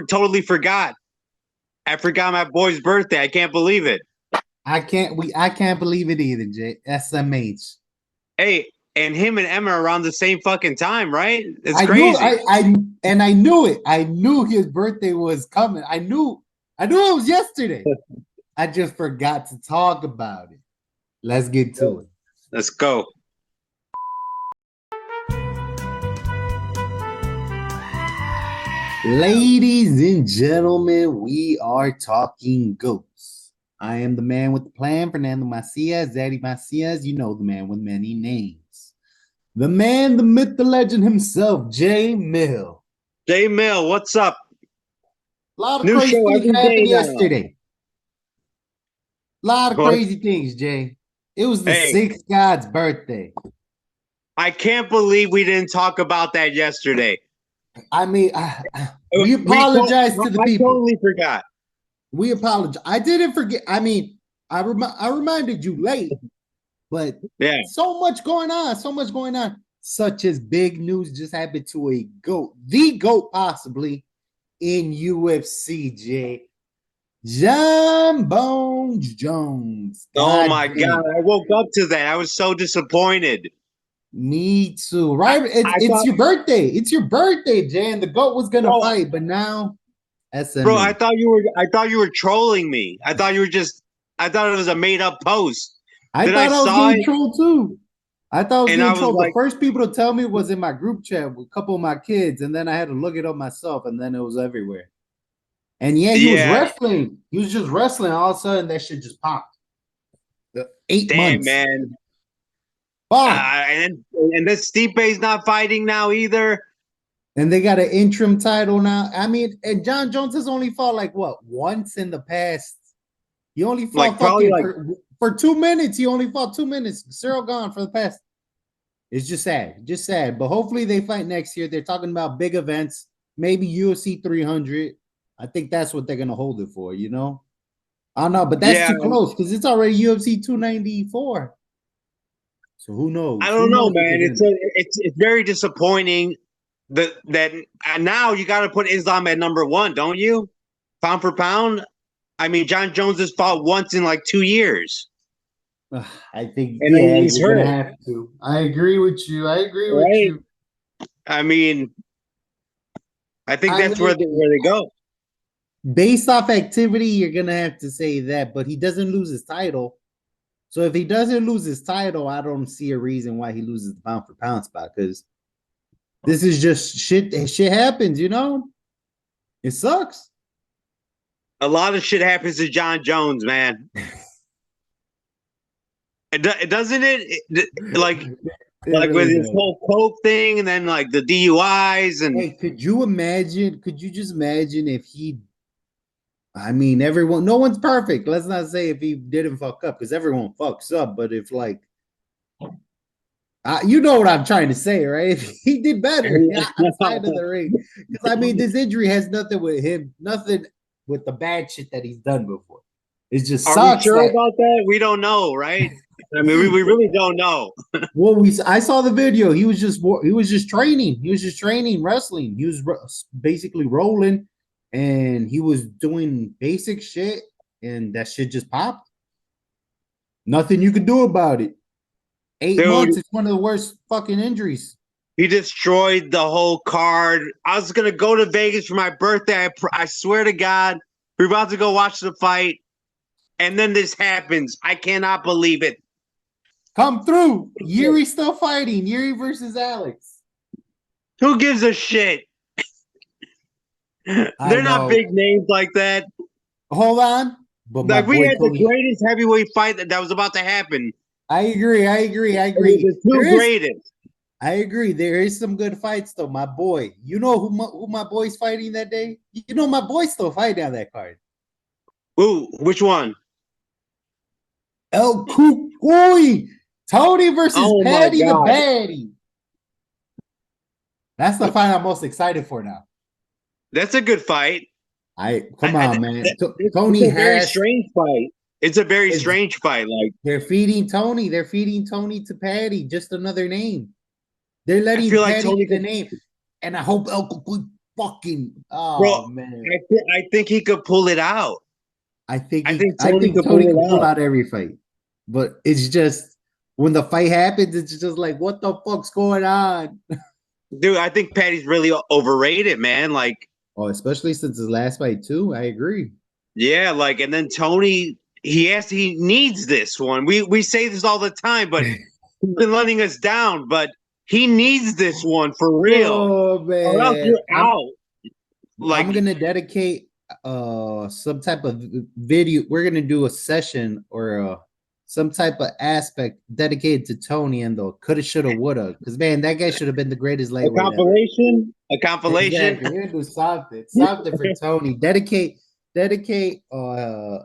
Totally forgot. I forgot my boy's birthday. I can't believe it. I can't believe it either, Jay. SMH. Hey, and him and Emma are around the same fucking time, right? It's I knew crazy. I knew it. I knew his birthday was coming. I knew it was yesterday. I just forgot to talk about it. Let's get to it. Let's go. Ladies and gentlemen, we are talking goats. I am the man with the plan, Fernando Macias, Zaddy Macias. You know the man with many names. The man, the myth, the legend himself, Jay Mill. J Mill, what's up? A lot of New crazy show things every day happened now. yesterday. A lot of What? crazy things, Jay. It was the Hey, sixth god's birthday. I can't believe we didn't talk about that yesterday. I mean, we apologize to the I people. totally forgot. We apologize. I didn't forget. I mean, I reminded you late, but Yeah. so much going on. So much going on. Such as big news just happened to a GOAT, the GOAT possibly in UFC, Jay. John Bones Jones. Oh God my God. damn. I woke up to that. I was so disappointed. Me too. I, Right? It's I it's thought, your birthday. It's your birthday, Jay. And the GOAT was gonna bro, fight, but now bro, SMH. I thought you were trolling me. I thought it was a made up post. I Then I thought I was saw getting it trolled too. I thought I was and I getting was trolled. The like, first people to tell me was in my group chat with a couple of my kids, and then I had to look it up myself, and then it was everywhere. And yeah, he was yeah, wrestling. He was just wrestling. All of a sudden, that shit just popped. The 8 damn, months. man. Bomb. And then Stipe's not fighting now either. And they got an interim title now. I mean, and John Jones has only fought like what once in the past. He only Like fought probably fucking like for 2 minutes. He only fought 2 minutes. Cyril gone for the past. It's just sad, just sad. But hopefully they fight next year. They're talking about big events, maybe UFC 300. I think that's what they're gonna hold it for. You know, I don't know, but that's yeah. too close because it's already UFC 294. So who I knows? don't Who know, knows what man. they're gonna do? It's very disappointing that now you got to put Islam at number one, don't you? Pound for pound. I mean, John Jones has fought once in like 2 years, I think, and yeah, he's you're gonna hurt, have to. I agree with you. I agree with right? you. I mean, I think I that's mean, where they go. based off activity, you're gonna have to say that, but he doesn't lose his title. So if he doesn't lose his title, I don't see a reason why he loses the pound for pound spot because this is just shit. Shit happens, you know. It sucks. A lot of shit happens to John Jones, man. Doesn't It like with really his does. whole coke thing, and then like the DUIs, and Hey, could you imagine? Could you just imagine if he? I mean, everyone. No one's perfect. Let's not say if he didn't fuck up, because everyone fucks up. But if like, you know what I'm trying to say, right? If he did better outside of the ring, because I mean, this injury has nothing with him, nothing with the bad shit that he's done before. It just are we sucks sure that. about that? We don't know, right? I mean, we really don't know. Well, I saw the video. He was just training. He was just training wrestling. He was basically rolling, and he was doing basic shit, and that shit just popped. Nothing you could do about it. 8 months. Dude, It's one of the worst fucking injuries. he destroyed the whole card. I was gonna go to Vegas for my birthday. I swear to God, we're about to go watch the fight, and then this happens. I cannot believe it. Come through. Yuri still fighting. Yuri versus Alex. Who gives a shit? I They're not know. big names like that. Hold on. But my Like we boy had the Tony. greatest heavyweight fight that was about to happen. I agree. I agree. I The agree. two greatest. I agree. There is some good fights though, my boy. You know who my boy's fighting that day? You know my boy's still fighting on that card. Ooh, which one? El Cucuy. Tony versus Oh my Patty the God. Batty. That's the fight I'm most excited for now. That's a good fight. I come on, man. It's Tony a very has strange fight. It's a very it's strange fight. Like they're feeding Tony. They're feeding Tony to Patty. Just another name. They're I letting feel like Patty Tony be the could. name. And I hope El Cucuy fucking Bro, oh man. I think he could pull it out. I think I Tony think could Tony pull can it pull out. out every fight. But it's just when the fight happens, it's just like what the fuck's going on? Dude, I think Patty's really overrated, man. Like, Oh, especially since his last fight too. I agree. yeah, like, and then Tony, he needs this one. We say this all the time, but he's been letting us down. But he needs this one for real, Oh or else man. you're out. I'm Like, gonna dedicate some type of video. We're gonna do a session or some type of aspect dedicated to Tony and the coulda, shoulda, woulda. Because man, that guy should have been the greatest a lightweight ever. compilation, a compilation. Exactly. We're gonna do something for Tony. Dedicate a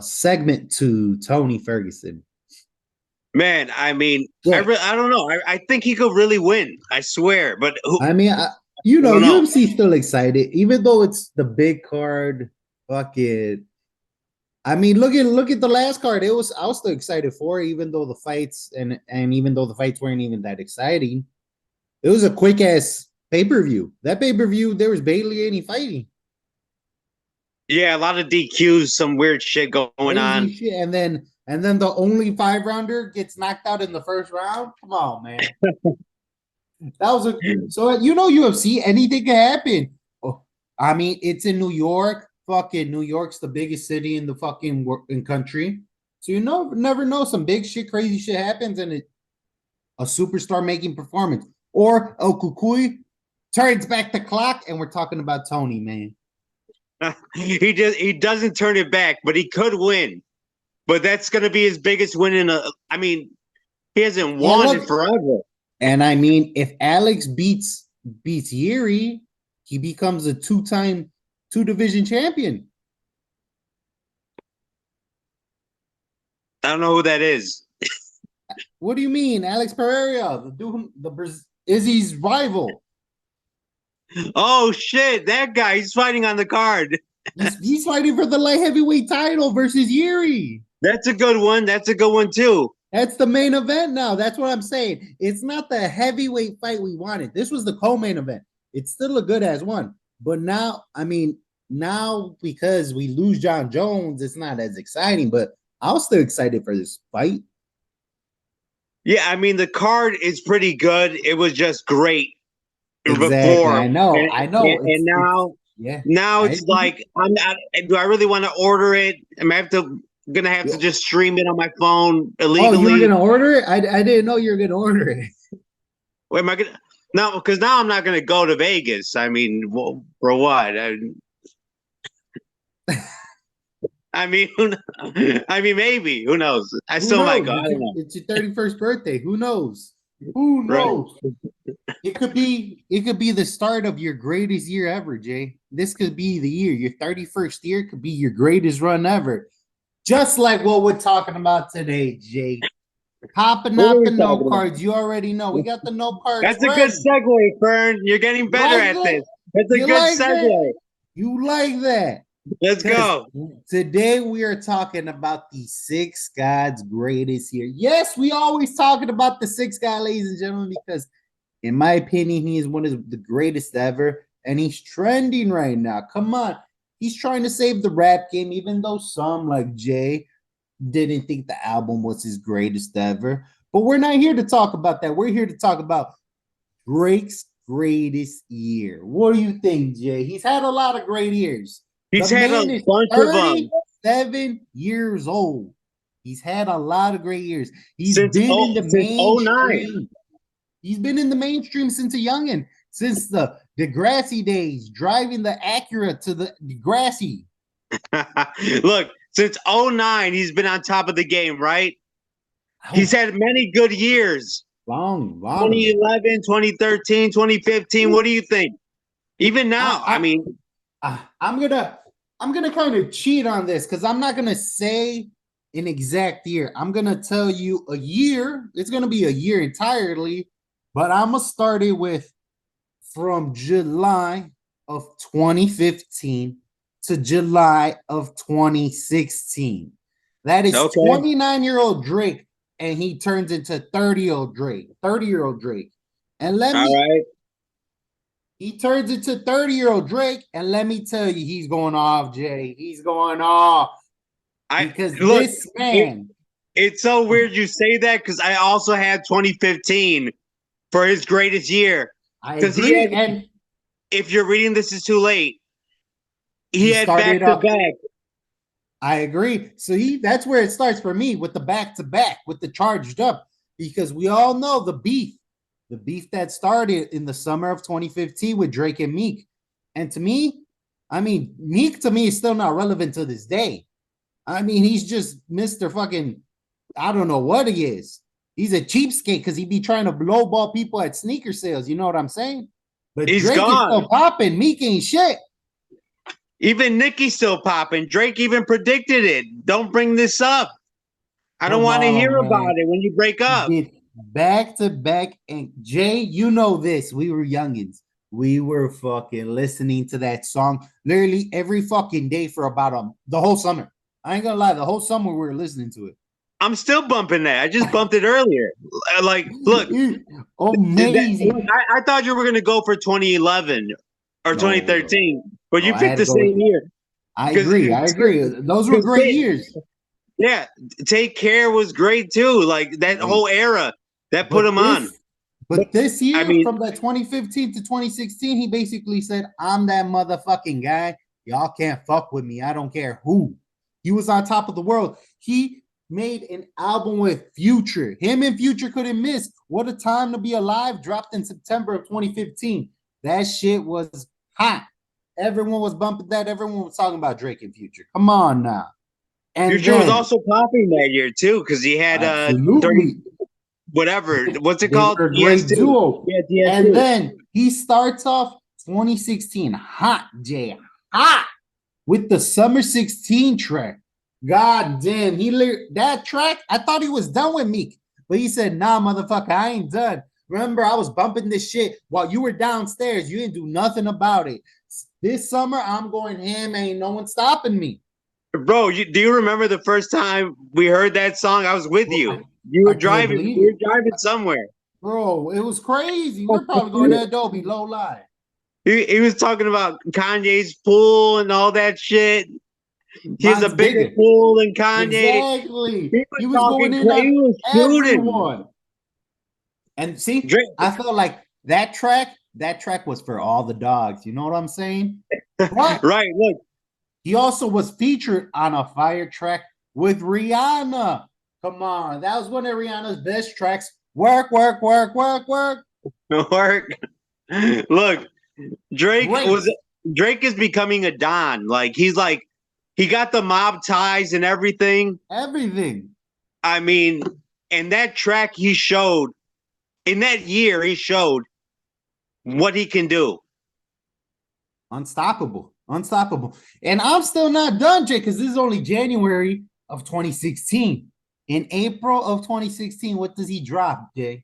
segment to Tony Ferguson. Man, I mean, Yeah, I don't know. I think he could really win. I swear, but I mean, you I know, don't know. UFC still excited, even though it's the big card. Fuck it. I mean, look at the last card. I was still excited for it, even though the fights and even though the fights weren't even that exciting. It was a quick ass pay-per-view. That pay-per-view, there was barely any fighting. Yeah, a lot of DQs, some weird shit going Crazy on. shit. And then the only 5 rounder gets knocked out in the first round. Come on, man. That was a so you know UFC, anything can happen. Oh, I mean, it's in New York. Fucking New York's the biggest city in the fucking in country. So you know, never know. Some big shit, crazy shit happens, and a superstar making performance. Or El Kukui turns back the clock, and we're talking about Tony, man. He doesn't turn it back, but he could win. But that's gonna be his biggest win in a. I mean, he hasn't And won in look, forever. and I mean, if Alex beats Yuri, he becomes a two-time two-division champion. I don't know who that is. What do you mean, Alex Pereira, the dude, Izzy's rival? Oh shit, that guy. He's fighting on the card. He's fighting for the light heavyweight title versus Yuri. That's a good one. That's a good one too. That's the main event now. That's what I'm saying. It's not the heavyweight fight we wanted. This was the co-main event. It's still a good as one, but now, I mean, now because we lose John Jones, it's not as exciting. But I was still excited for this fight. Yeah, I mean the card is pretty good. It was just great Exactly. before, I know. and, I know. and It's now yeah. now I it's like I'm not. Do I really want to order it? Am I gonna have to just stream it on my phone Oh, you were illegally? gonna order it? I didn't know you were gonna order it. Or am I gonna? No, because now I'm not gonna go to Vegas. I mean, well, for what? I mean, I mean, maybe. Who knows? I Who still might knows? go. I don't know. It's your 31st birthday. Who knows? Who Right. knows? It could be the start of your greatest year ever, Jay. This could be the year. Your 31st year could be your greatest run ever. Just like what we're talking about today, Jay. Popping What are out we the note talking cards. You already know. We got the note cards That's a good ready. segue, Fern. You're getting You better like at that? this. That's a You good like that? segue. You like that? Let's Because go. today we are talking about the six gods greatest here. Yes, we always talking about the six guy, ladies and gentlemen, because in my opinion, he is one of the greatest ever, and he's trending right now. Come on. He's trying to save the rap game, even though some like Jay didn't think the album was his greatest ever. But we're not here to talk about that. We're here to talk about Drake's greatest year. What do you think, Jay? He's had a lot of great years. The He's had a man is bunch of them 37 years old. He's had a lot of great years. He's been in the since '09. mainstream. He's been in the mainstream since a youngin, since the Degrassi days, driving the Acura to the Degrassi. Look, since '09, he's been on top of the game, right? He's Oh, had many good years. long ago. 2011, 2013, 2015. What do you think? Even now, I I, mean, I'm gonna kind of cheat on this because I'm not gonna say an exact year. I'm gonna tell you a year. It's gonna be a year entirely, but I'm gonna start it with from July of 2015 to July of 2016. That is okay. 29-year-old Drake, and he turns into 30-year-old Drake. 30-year-old Drake. And All right. He turns into 30-year-old Drake, and let me tell you, he's going off, Jay. He's going off I because look. this man. It's so weird you say that because I also had 2015 for his greatest year. I Because he agree, had, and if you're reading this is too late, he he had started back to up. back. I agree. So that's where it starts for me with the back to back, with the charged up, because we all know the beef that started in the summer of 2015 with Drake and Meek. And to me, I mean, Meek to me is still not relevant to this day. I mean, he's just Mr. fucking, I don't know what he is. He's a cheapskate because he be trying to lowball people at sneaker sales. You know what I'm saying? But He's Drake is gone. still popping. Meek ain't shit. Even Nicki's still popping. Drake even predicted it. Don't bring this up. I don't Come want to hear on, about man. it when you break He up. did back to back. And Jay, you know this. We were youngins. We were fucking listening to that song literally every fucking day for about the whole summer. I ain't gonna lie, the whole summer we were listening to I'm still bumping that. I just bumped it earlier. Like, look, it. Amazing. I thought you were going to go for 2011 or No, no, 2013, but no. you I had picked to the go with same it. year. I Because agree. I agree. Those were great years. yeah, Take Care was great too. Like that Great. whole era that put But him on. this I year, mean, from that 2015 to 2016, he basically said, I'm that motherfucking guy. Y'all can't fuck with me. I don't care who. He was on top of the world. He made an album with Future. Him and Future couldn't miss. What a Time to Be Alive dropped in September of 2015. That shit was hot. Everyone was bumping that. Everyone was talking about Drake and Future. Come on now. And Future was then, also popping that year too because he had 30 absolutely, whatever. What's it they called? were a great DS2. duo. Yeah, And DS2. then he starts off 2016 hot, Jay, hot with the Summer 16 track. God damn, that track. I thought he was done with Meek, but he said, "Nah, motherfucker, I ain't done." Remember, I was bumping this shit while you were downstairs. You didn't do nothing about it. This summer, I'm going ham. Ain't no one stopping me. Bro, do you remember the first time we heard that song? I was with Bro, you. You were I couldn't driving. believe You it, were driving somewhere. bro. It was crazy. We're probably going to Adobe. Low lie. He was talking about Kanye's pool and all that shit. He has a Mine's bigger bigger. pool than Kanye. Exactly. He was He was going talking in crazy. on He was shooting. everyone. And see, Drake. I felt like that track was for all the dogs. You know what I'm saying? But Right. Look. he also was featured on a fire track with Rihanna. Come on. That was one of Rihanna's best tracks. Work, work, work, work, work. Work. Look. Drake Great. was. Drake is becoming a Don. Like he got the mob ties and everything. Everything. I mean, and that track he showed in that year, he showed what he can do. Unstoppable. Unstoppable. And I'm still not done, Jay, because this is only January of 2016. In April of 2016, what does he drop, Jay?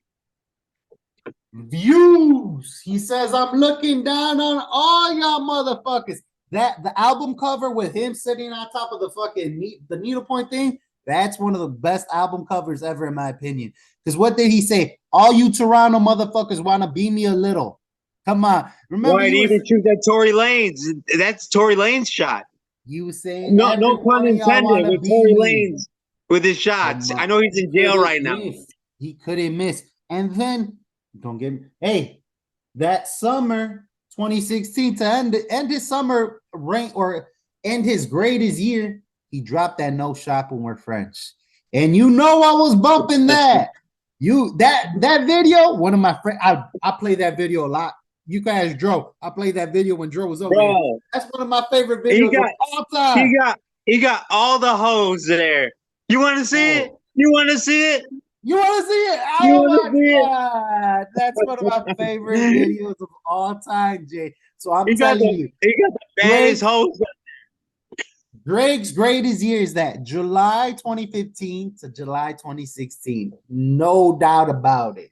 Views. He says, I'm looking down on all y'all motherfuckers. That the album cover with him sitting on top of the fucking the needlepoint thing, that's one of the best album covers ever, in my opinion. Because what did he say? All you Toronto motherfuckers want to beat me a little. Come on. Remember, Right, even shoot that Tory Lanez. That's Tory Lanez shot. you were saying No, every no pun one of y'all intended want to with beat Tory me. Lanez with his shots. I know he's He in jail couldn't right now. miss. He couldn't miss. And then, don't get me. Hey, that summer 2016 to end his summer rank or end his greatest year, he dropped that No Shop When We're French. And you know I was bumping that. That video, one of my friends, I play that video a lot. You guys Dro. I played that video when Dro was over here. Bro, That's one of my favorite he videos of got all time. he got all the hoes there. You want to see it? Oh, You want to see it? you want to see it? You Oh want to my see God. That's one of my favorite it? videos of all time, Jay. So I'm He got telling the you, he got the baddest Drake's, hoes. Drake's greatest year is that July 2015 to July 2016. No doubt about it.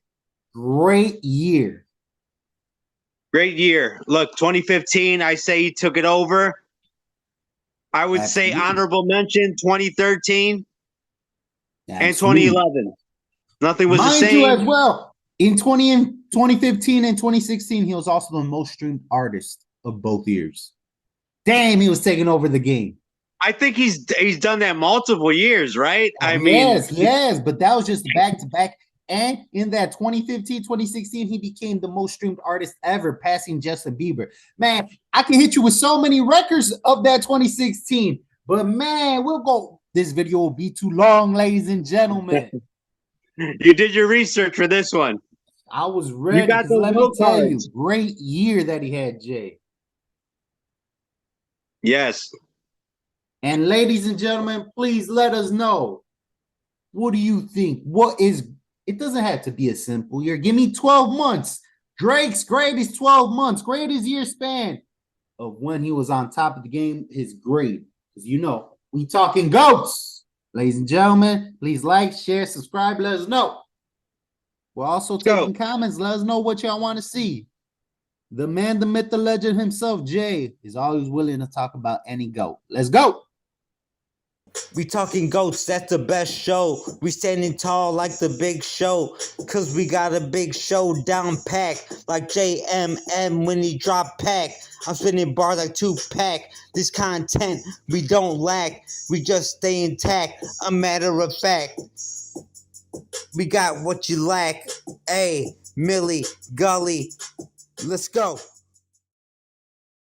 Great year. Great year. Look, 2015. I say he took it over. I would say Absolutely. honorable mention 2013 and Absolutely. 2011. Nothing was the Mind you, as same. well, in 2015 and 2016, he was also the most streamed artist of both years. Damn, he was taking over the game. I think he's done that multiple years, right? Oh, I mean, yes, but that was just back to back. And in that 2015, 2016, he became the most streamed artist ever, passing Justin Bieber. Man, I can hit you with so many records of that 2016, but man, we'll go. This video will be too long, ladies and gentlemen. you did your research for this one. I was You ready got because those let me note tell you, cards. great year that he had, Jay. Yes. And ladies and gentlemen, please let us know. What do you think? What is it? Doesn't have to be a simple year. Give me 12 months. Drake's greatest 12 months, greatest year span of when he was on top of the game, his grade. Because you know, we talking GOATs. Ladies and gentlemen, please like, share, subscribe, let us know. We're also taking comments. Let us know what y'all want to see. The man, the myth, the legend himself, Jay, is always willing to talk about any GOAT. Let's go. We talking goats, that's the best show. We standing tall like the big show. Cause we got a big show down pack. Like JMM when he drop pack. I'm spinning bars like Tupac. This content we don't lack. We just stay intact. A matter of fact. We got what you lack. Hey, Millie, Gully. Let's go.